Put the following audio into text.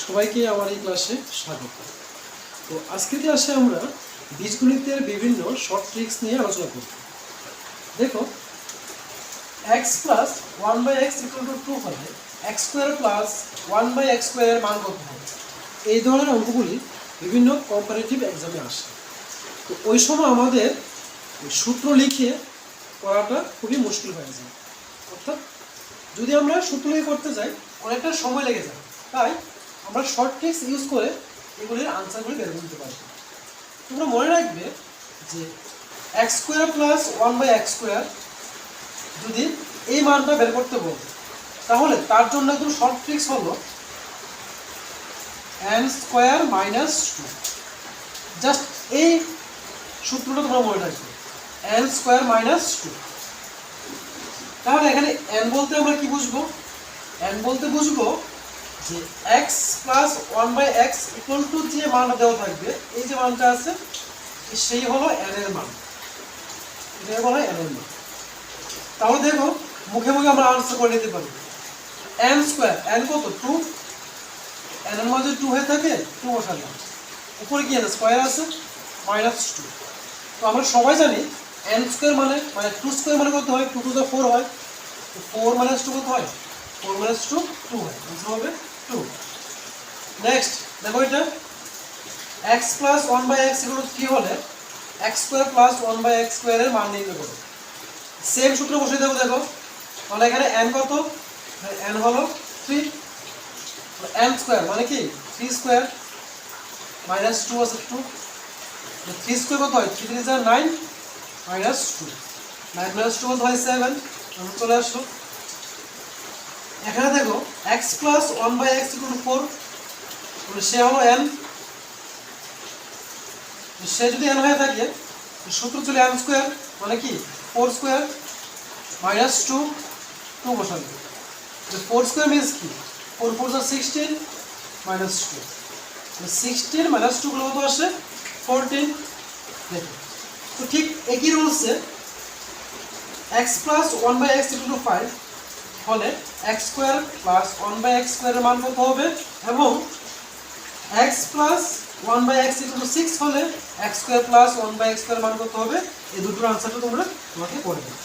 সবাইকে আমার এই ক্লাসে স্বাগত। তো আজকে ক্লাসে আমরা বীজগণিতের বিভিন্ন শর্ট ট্রিক্স নিয়ে আলোচনা করব। দেখো, x plus 1/x equal to 2 হলে x স্কয়ার প্লাস 1/x স্কয়ারের মান কত হবে? এই ধরনের অঙ্কগুলি বিভিন্ন কম্পারেটিভ এক্সামে আসে। তো ওই সময় আমাদের সূত্র লিখে করাটা খুবই মুশকিল হয়ে যায়। অর্থাৎ যদি আমরা সূত্র লিখে করতে যাই অনেকটা সময় লেগে যায়। তাই আমরা শর্ট ট্রিক্স ইউজ করে এগুলির আনসারগুলি বের করতে পারব। তোমরা মনে রাখবে যে x square plus 1/x square যদি এই মানটা বের করতে বলবে তাহলে তার জন্য একদম শর্ট ট্রিক্স হলো n স্কোয়ার মাইনাস 2। জাস্ট এই সূত্রটা তোমরা মনে রাখবে, n স্কোয়ার মাইনাস 2। তাহলে এখানে n বলতে আমরা কি বুঝবো? n বলতে বুঝবো যে x plus 1/x equal to যে মানটা দেওয়া থাকবে, এই যে মানটা আছে সেই হলো n এর মান। এটা বলা হয় n এর মান। তাহলে দেখো মুখে মুখে আমরা আনসার করে নিতে পারি। n স্কয়ার, n কত? 2। n এর মান যদি 2 হয়ে থাকে 2 বসালাম, উপরে কি আছে? স্কয়ার আছে, মাইনাস 2। তো আমরা সবাই জানি n স্কয়ার মানে 2 স্কয়ার মানে কত হয়? 2 টু দ্য 4 হয়। তো 4 মাইনাস 2 কত হয়? 4 মাইনাস 2 2 হয়। আনসার হবে 2। নেক্সট দেখো, এটা x plus 1/x equal to 3 হলে x স্কয়ার প্লাস 1/x স্কয়ারের মান নির্ণয় করো। সেম সূত্র বসিয়ে দেবো। দেখো তাহলে এখানে n কত? n হলো 3। n স্কয়ার মানে কি? 3 স্কয়ার মাইনাস 2 আছে 2। 3 স্কয়ার কত হয়? 3 3 9 মাইনাস 2। 9 মাইনাস 2 কত হয়? 7। আমরা চলে আসলো এখানে। দেখো x plus 1/x equal to 4, তাহলে সে হলো n। সে যদি n হয়ে থাকে সূত্র চলে n স্কয়ার মানে কি? 4 স্কয়ার মাইনাস 2 2 বসাবে। 4 স্কয়ার মিন্স কি? 4 4 are 16 মাইনাস 2। 16 মাইনাস 2 গুলো কত আসে? 14। দেখো তো ঠিক একই রুলসে x plus 1/x equal to 5 হলে x স্কয়ার প্লাস 1/x স্কয়ারের মান কত হবে? এবং x plus 1/x equal to 6 হলে x স্কয়ার প্লাস 1/x স্কয়ারের মান কত হবে? এই দুটোর আনসারটা তোমরা তোমাকে করে দেবে।